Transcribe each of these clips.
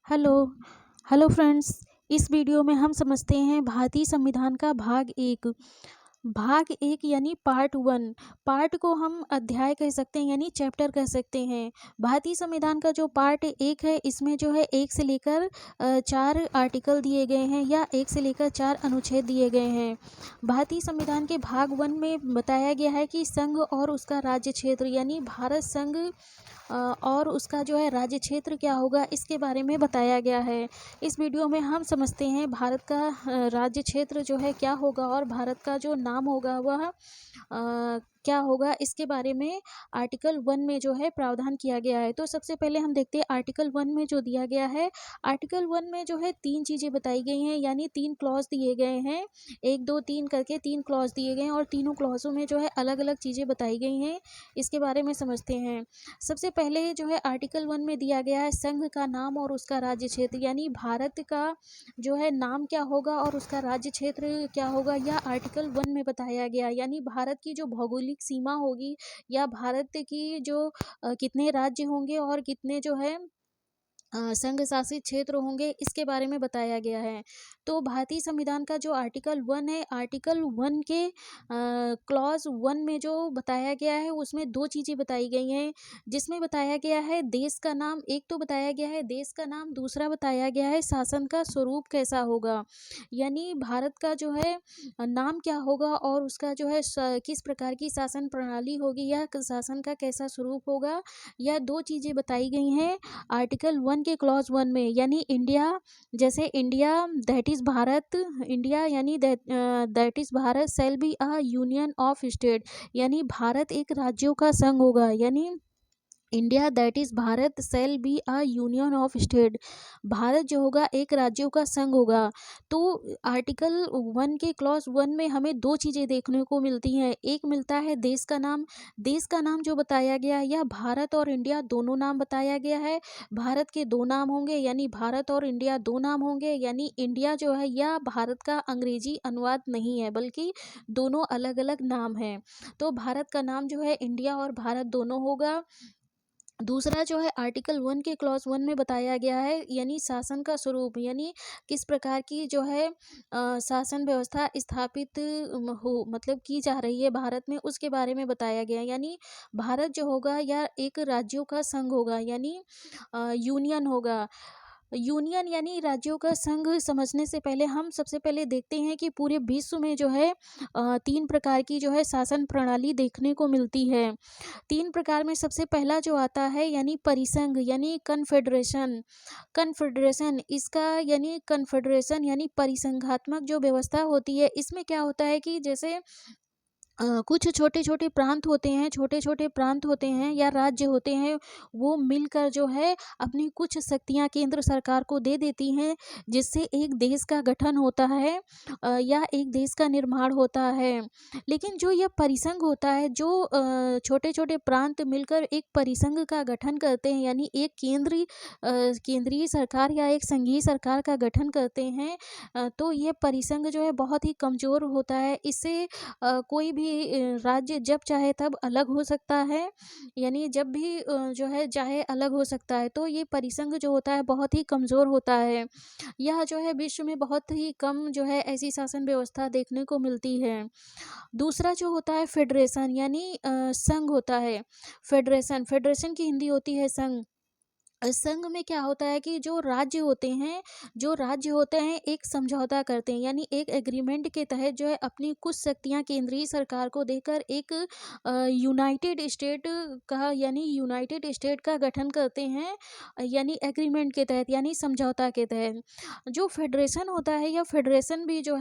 Hello hello friends. इस video में हम समझते हैं भारतीय संविधान का भाग एक यानी पार्ट को हम अध्याय कह सकते हैं यानी चैप्टर कह सकते हैं। भारतीय संविधान का जो पार्ट एक है इसमें जो है एक से लेकर 4 आर्टिकल दिए गए हैं या एक से लेकर 4 अनुच्छेद दिए गए हैं। भारतीय संविधान के भाग 1 में बताया गया है कि संघ और उसका राज्य क्षेत्र यानी भारत संघ और उसका जो है राज्य क्षेत्र क्या होगा इसके बारे में बताया गया है। इस वीडियो में हम समझते हैं भारत का राज्य क्षेत्र जो है क्या होगा और भारत का जो नाम होगा वह क्या होगा इसके बारे में आर्टिकल 1 में जो है प्रावधान किया गया है। तो सबसे पहले हम देखते हैं आर्टिकल 1 में जो दिया गया है। आर्टिकल 1 में जो है 3 चीज़ें बताई गई हैं यानी 3 क्लॉज दिए गए हैं। 1 2 3 करके 3 क्लॉज दिए गए हैं और तीनों क्लॉजों में जो है अलग अलग चीज़ें बताई गई हैं। इसके बारे में समझते हैं। सबसे पहले जो है आर्टिकल 1 में दिया गया है संघ का नाम और उसका राज्य क्षेत्र यानी भारत का जो है नाम क्या होगा और उसका राज्य क्षेत्र क्या होगा यह आर्टिकल 1 में बताया गया। यानी भारत की जो भौगोलिक सीमा होगी या भारत की जो कितने राज्य होंगे और कितने जो है संघ शासित क्षेत्र होंगे इसके बारे में बताया गया है। तो भारतीय संविधान का जो आर्टिकल 1 है आर्टिकल 1 के क्लॉज 1 में जो बताया गया है उसमें 2 चीज़ें बताई गई हैं जिसमें बताया गया है देश का नाम। एक तो बताया गया है देश का नाम, दूसरा बताया गया है शासन का स्वरूप कैसा होगा यानी भारत का जो है नाम क्या होगा और उसका जो है किस प्रकार की शासन प्रणाली होगी या शासन का कैसा स्वरूप होगा। यह 2 चीज़ें बताई गई हैं आर्टिकल 1 के क्लॉज 1 में। यानी इंडिया जैसे India that is Bharat, India यानी that is Bharat shall be a union of state यानी भारत एक राज्यों का संघ होगा। यानी India that is Bharat shall be a union of state, Bharat जो होगा एक राज्यों का संघ होगा। तो आर्टिकल 1 के क्लॉज 1 में हमें 2 चीज़ें देखने को मिलती हैं। एक मिलता है देश का नाम। देश का नाम जो बताया गया है यह भारत और इंडिया दोनों नाम बताया गया है। भारत के 2 नाम होंगे यानी भारत और इंडिया 2 नाम होंगे। यानी इंडिया जो है यह भारत का अंग्रेजी अनुवाद नहीं है बल्कि दोनों अलग अलग नाम हैं। तो भारत का नाम जो है इंडिया और भारत दोनों होगा। दूसरा जो है आर्टिकल 1 के क्लॉज 1 में बताया गया है यानी शासन का स्वरूप यानी किस प्रकार की जो है शासन व्यवस्था स्थापित हो मतलब की जा रही है भारत में उसके बारे में बताया गया है। यानी भारत जो होगा यह एक राज्यों का संघ होगा यानी यूनियन होगा। यूनियन यानी राज्यों का संघ समझने से पहले हम सबसे पहले देखते हैं कि पूरे विश्व में जो है 3 प्रकार की जो है शासन प्रणाली देखने को मिलती है। 3 प्रकार में सबसे पहला जो आता है यानी परिसंघ यानी कन्फेडरेशन। कन्फेडरेशन इसका यानी कन्फेडरेशन यानी परिसंघात्मक जो व्यवस्था होती है इसमें क्या होता है कि जैसे कुछ छोटे छोटे प्रांत होते हैं या राज्य होते हैं वो मिलकर जो है अपनी कुछ शक्तियां केंद्र सरकार को दे देती हैं जिससे एक देश का गठन होता है या एक देश का निर्माण होता है। लेकिन जो यह परिसंघ होता है जो छोटे छोटे प्रांत मिलकर एक परिसंघ का गठन करते हैं यानी एक केंद्रीय सरकार या एक संघीय सरकार का गठन करते हैं तो यह परिसंघ जो है बहुत ही कमज़ोर होता है। इससे कोई भी राज्य जब चाहे तब अलग हो सकता है यानी जब भी जो है चाहे अलग हो सकता है। तो ये परिसंघ जो होता है बहुत ही कमज़ोर होता है। यह जो है विश्व में बहुत ही कम जो है ऐसी शासन व्यवस्था देखने को मिलती है। दूसरा जो होता है फेडरेशन यानी संघ होता है। फेडरेशन की हिंदी होती है संघ। संघ में क्या होता है कि जो राज्य होते हैं एक समझौता करते हैं यानी एक एग्रीमेंट के तहत जो है अपनी कुछ शक्तियां केंद्रीय सरकार को देकर एक यूनाइटेड स्टेट का गठन करते हैं यानी एग्रीमेंट के तहत यानी समझौता के तहत। जो फेडरेशन होता है या फेडरेशन भी जो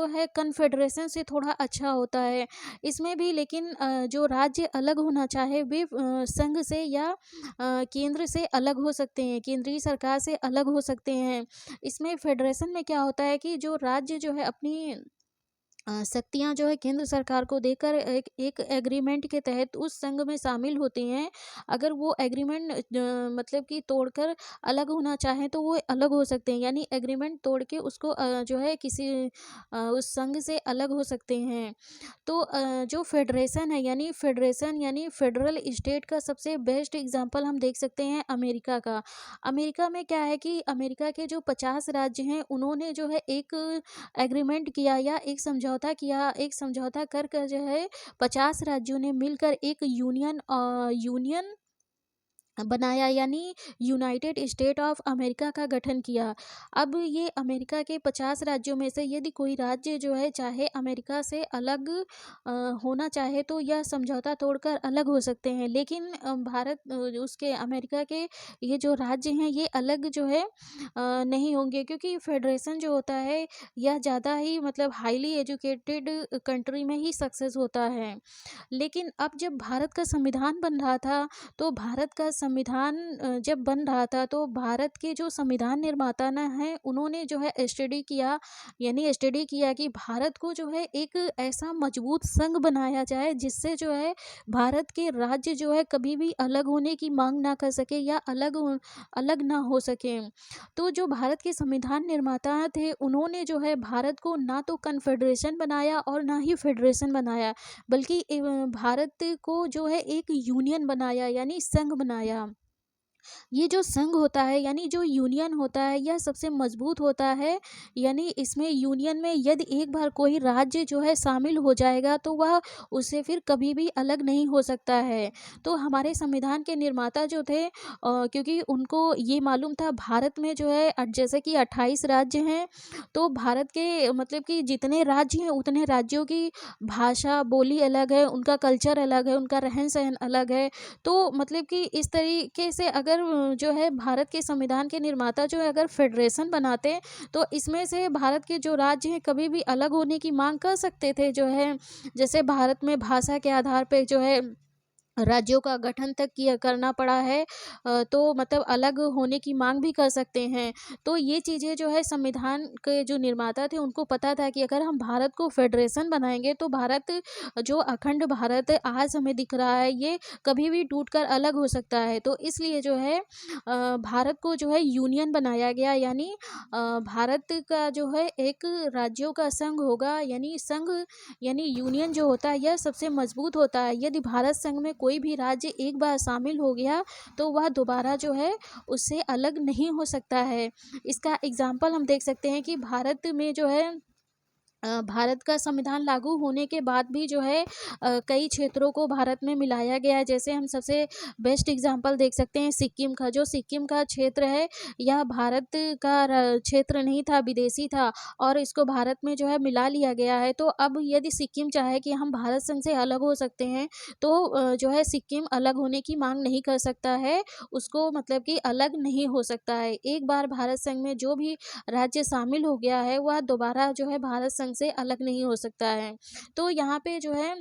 है कन्फेडरेशन से थोड़ा अच्छा होता है। इसमें भी लेकिन जो राज्य अलग होना चाहे वे संघ से या केंद्र से अलग हो सकते हैं, केंद्रीय सरकार से अलग हो सकते हैं। इसमें फेडरेशन में क्या होता है कि जो राज्य जो है अपनी शक्तियाँ जो है केंद्र सरकार को देकर एक एक एग्रीमेंट के तहत उस संघ में शामिल होते हैं। अगर वो एग्रीमेंट मतलब कि तोड़कर अलग होना चाहें तो वो अलग हो सकते हैं, यानी एग्रीमेंट तोड़ के उसको जो है किसी उस संघ से अलग हो सकते हैं। तो जो फेडरेशन है, यानी फेडरेशन यानी फेडरल स्टेट का सबसे बेस्ट एग्जांपल हम देख सकते हैं अमेरिका का। अमेरिका में क्या है कि अमेरिका के जो 50 राज्य हैं उन्होंने जो है एक एग्रीमेंट किया या एक समझौता किया, एक समझौता कर कर जो है 50 राज्यों ने मिलकर एक यूनियन बनाया, यानी यूनाइटेड स्टेट ऑफ अमेरिका का गठन किया। अब ये अमेरिका के 50 राज्यों में से यदि कोई राज्य जो है चाहे अमेरिका से अलग होना चाहे तो यह समझौता तोड़कर अलग हो सकते हैं, लेकिन भारत उसके अमेरिका के ये जो राज्य हैं ये अलग जो है नहीं होंगे, क्योंकि फेडरेशन जो होता है यह ज़्यादा ही मतलब हाईली एजुकेटेड कंट्री में ही सक्सेस होता है। लेकिन अब जब भारत का संविधान बन रहा था, तो भारत का संविधान जब बन रहा था तो भारत के जो संविधान निर्माता न हैं उन्होंने जो है स्टडी किया, यानी स्टडी किया कि भारत को जो है एक ऐसा मजबूत संघ बनाया जाए जिससे जो है भारत के राज्य जो है कभी भी अलग होने की मांग ना कर सके या अलग ना हो सके। तो जो भारत के संविधान निर्माता थे उन्होंने जो है भारत को ना तो कन्फेडरेशन बनाया और ना ही फेडरेशन बनाया, बल्कि भारत को जो है एक यूनियन बनाया, यानी संघ बनाया। ये जो संघ होता है यानी जो यूनियन होता है यह सबसे मजबूत होता है, यानी इसमें यूनियन में यदि एक बार कोई राज्य जो है शामिल हो जाएगा तो वह उससे फिर कभी भी अलग नहीं हो सकता है। तो हमारे संविधान के निर्माता जो थे क्योंकि उनको ये मालूम था भारत में जो है जैसे कि 28 राज्य हैं, तो भारत के मतलब कि जितने राज्य हैं उतने राज्यों की भाषा बोली अलग है, उनका कल्चर अलग है, उनका रहन सहन अलग है। तो मतलब कि इस तरीके से अगर जो है भारत के संविधान के निर्माता जो है अगर फेडरेशन बनाते तो इसमें से भारत के जो राज्य हैं कभी भी अलग होने की मांग कर सकते थे जो है, जैसे भारत में भाषा के आधार पे जो है राज्यों का गठन तक किया करना पड़ा है, तो मतलब अलग होने की मांग भी कर सकते हैं। तो ये चीज़ें जो है संविधान के जो निर्माता थे उनको पता था कि अगर हम भारत को फेडरेशन बनाएंगे तो भारत जो अखंड भारत आज हमें दिख रहा है ये कभी भी टूटकर अलग हो सकता है। तो इसलिए जो है भारत को जो है यूनियन बनाया गया, यानी भारत का जो है एक राज्यों का संघ होगा, यानी संघ यानी यूनियन जो होता है यह सबसे मजबूत होता है। यदि भारत संघ में कोई भी राज्य एक बार शामिल हो गया तो वह दोबारा जो है उससे अलग नहीं हो सकता है। इसका एग्जाम्पल हम देख सकते हैं कि भारत में जो है भारत का संविधान लागू होने के बाद भी जो है कई क्षेत्रों को भारत में मिलाया गया है। जैसे हम सबसे बेस्ट एग्जांपल देख सकते हैं सिक्किम का, जो सिक्किम का क्षेत्र है यह भारत का क्षेत्र नहीं था, विदेशी था, और इसको भारत में जो है मिला लिया गया है। तो अब यदि सिक्किम चाहे कि हम भारत संघ से अलग हो सकते हैं तो जो है सिक्किम अलग होने की मांग नहीं कर सकता है, उसको मतलब कि अलग नहीं हो सकता है। एक बार भारत संघ में जो भी राज्य शामिल हो गया है वह दोबारा जो है भारत संघ से अलग नहीं हो सकता है। तो यहाँ पे जो है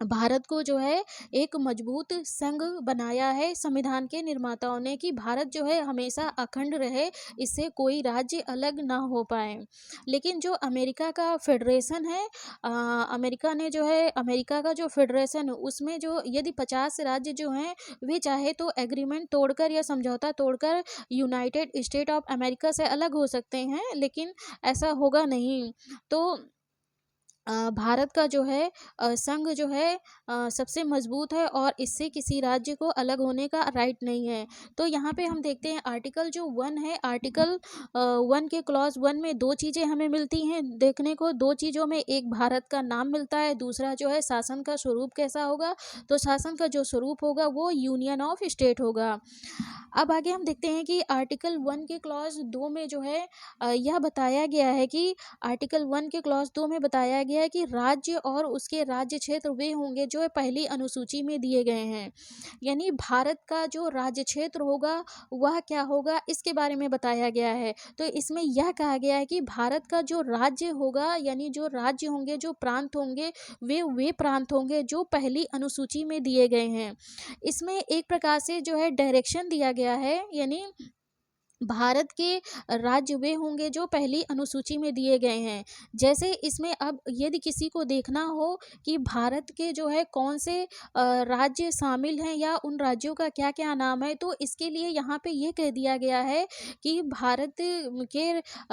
भारत को जो है एक मजबूत संघ बनाया है संविधान के निर्माताओं ने कि भारत जो है हमेशा अखंड रहे, इससे कोई राज्य अलग ना हो पाए। लेकिन जो अमेरिका का फेडरेशन है, अमेरिका ने जो है अमेरिका का जो फेडरेशन है उसमें जो यदि 50 राज्य जो हैं वे चाहे तो एग्रीमेंट तोड़कर या समझौता तोड़कर यूनाइटेड स्टेट ऑफ अमेरिका से अलग हो सकते हैं, लेकिन ऐसा होगा नहीं। तो भारत का जो है संघ जो है सबसे मजबूत है और इससे किसी राज्य को अलग होने का राइट नहीं है। तो यहाँ पे हम देखते हैं आर्टिकल जो 1 है, आर्टिकल 1 के क्लॉज 1 में दो चीज़ें हमें मिलती हैं देखने को। दो चीज़ों में एक भारत का नाम मिलता है, दूसरा जो है शासन का स्वरूप कैसा होगा। तो शासन का जो स्वरूप होगा वो यूनियन ऑफ स्टेट होगा। अब आगे हम देखते हैं कि आर्टिकल 1 के क्लॉज 2 में जो है यह बताया गया है कि आर्टिकल 1 के क्लॉज 2 में बताया गया है कि राज्य और उसके राज्य क्षेत्र वे होंगे जो पहली अनुसूची में दिए गए हैं। यानी भारत का जो राज्य क्षेत्र होगा वह क्या होगा इसके बारे में बताया गया है। तो इसमें यह कहा गया है कि भारत का जो राज्य होगा, यानी जो राज्य होंगे, जो प्रांत होंगे, वे प्रांत होंगे जो पहली अनुसूची में दिए गए हैं। इसमें एक प्रकार से जो है डायरेक्शन दिया गया है, यानी भारत के राज्य वे होंगे जो पहली अनुसूची में दिए गए हैं। जैसे इसमें अब यदि किसी को देखना हो कि भारत के जो है कौन से राज्य शामिल हैं या उन राज्यों का क्या-क्या नाम है, तो इसके लिए यहाँ पे ये कह दिया गया है कि भारत के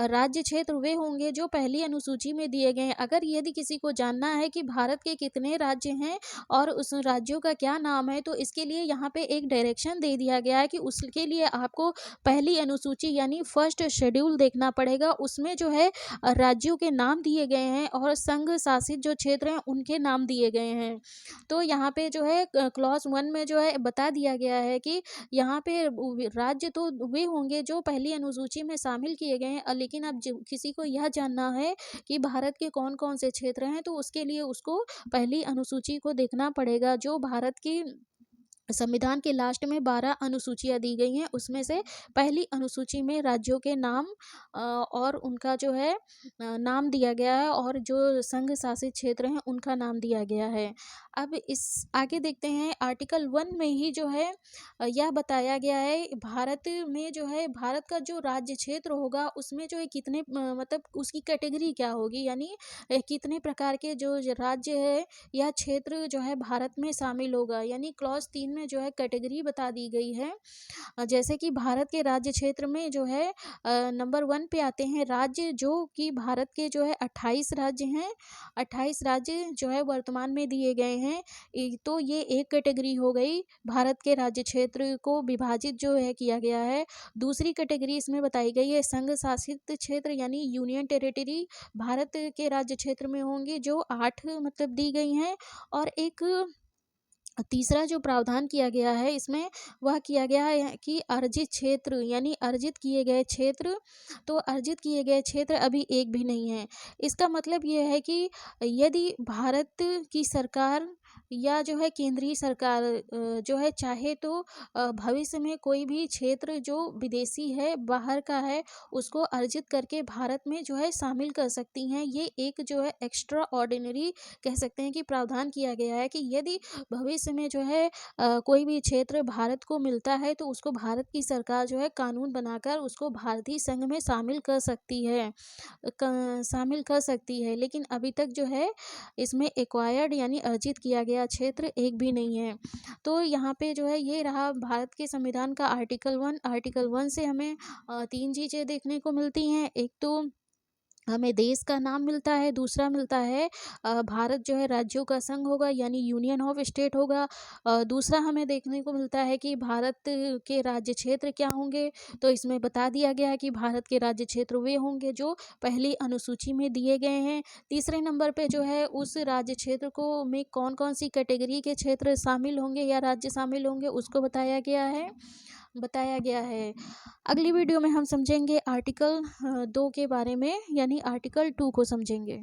राज्य क्षेत्र वे होंगे जो पहली अनुसूची में दिए गए हैं। अगर यदि किसी को जानना है कि भारत के कितने राज्य हैं और उस राज्यों का क्या नाम है, तो इसके लिए यहाँ पे एक डायरेक्शन दे दिया गया है कि उसके लिए आपको पहली अनुसूची यानी फर्स्ट शेड्यूल देखना पड़ेगा। उसमें जो है राज्यों के नाम दिए गए हैं और संघ शासित जो क्षेत्र हैं उनके नाम दिए गए हैं। तो यहाँ पे जो है क्लॉज 1 में जो है बता दिया गया है कि यहाँ पे राज्य तो वे होंगे जो पहली अनुसूची में शामिल किए गए हैं, लेकिन अब किसी को यह जानना है कि भारत के कौन कौन से क्षेत्र हैं, तो उसके लिए उसको पहली अनुसूची को देखना पड़ेगा। जो भारत की संविधान के लास्ट में 12 अनुसूचियाँ दी गई हैं, उसमें से पहली अनुसूची में राज्यों के नाम और उनका जो है नाम दिया गया है और जो संघ शासित क्षेत्र हैं उनका नाम दिया गया है। अब इस आगे देखते हैं आर्टिकल 1 में ही जो है यह बताया गया है भारत में जो है भारत का जो राज्य क्षेत्र होगा उसमें जो है कितने मतलब उसकी कैटेगरी क्या होगी, यानी कितने प्रकार के जो राज्य है यह क्षेत्र जो है भारत में शामिल होगा। यानी क्लॉज 3 में जो है कैटेगरी बता दी गई है। जैसे कि भारत के राज्य क्षेत्र में जो है नंबर 1 पे आते हैं राज्य, जो कि भारत के जो है 28 राज्य हैं। 28 राज्य जो है वर्तमान में दिए गए हैं। तो ये एक कैटेगरी हो गई, भारत के राज्य क्षेत्र को विभाजित जो है किया गया है। दूसरी कैटेगरी इसमें बताई गई है संघ शासित क्षेत्र यानी यूनियन टेरिटरी भारत के राज्य क्षेत्र में होंगे जो 8 मतलब दी गई हैं। और एक तीसरा जो प्रावधान किया गया है इसमें वह किया गया है कि अर्जित क्षेत्र यानी अर्जित किए गए क्षेत्र, तो अर्जित किए गए क्षेत्र अभी एक भी नहीं है। इसका मतलब ये है कि यदि भारत की सरकार या जो है केंद्रीय सरकार जो है चाहे तो भविष्य में कोई भी क्षेत्र जो विदेशी है बाहर का है उसको अर्जित करके भारत में जो है शामिल कर सकती हैं। ये एक जो है एक्स्ट्रा ऑर्डिनरी कह सकते हैं कि प्रावधान किया गया है कि यदि भविष्य में जो है कोई भी क्षेत्र भारत को मिलता है तो उसको भारत की सरकार जो है कानून बनाकर उसको भारतीय संघ में शामिल कर सकती है, शामिल कर सकती है। लेकिन अभी तक जो है इसमें एक्वायर्ड यानी अर्जित किया गया क्षेत्र एक भी नहीं है। तो यहाँ पे जो है ये रहा भारत के संविधान का आर्टिकल 1। आर्टिकल 1 से हमें 3 चीज़ें देखने को मिलती हैं। एक तो हमें देश का नाम मिलता है, दूसरा मिलता है भारत जो है राज्यों का संघ होगा यानी यूनियन ऑफ स्टेट होगा। दूसरा हमें देखने को मिलता है कि भारत के राज्य क्षेत्र क्या होंगे, तो इसमें बता दिया गया है कि भारत के राज्य क्षेत्र वे होंगे जो पहली अनुसूची में दिए गए हैं। तीसरे नंबर पे जो है उस राज्य क्षेत्र को में कौन कौन सी कैटेगरी के क्षेत्र शामिल होंगे या राज्य शामिल होंगे उसको बताया गया है। अगली वीडियो में हम समझेंगे आर्टिकल 2 के बारे में यानी आर्टिकल 2 को समझेंगे।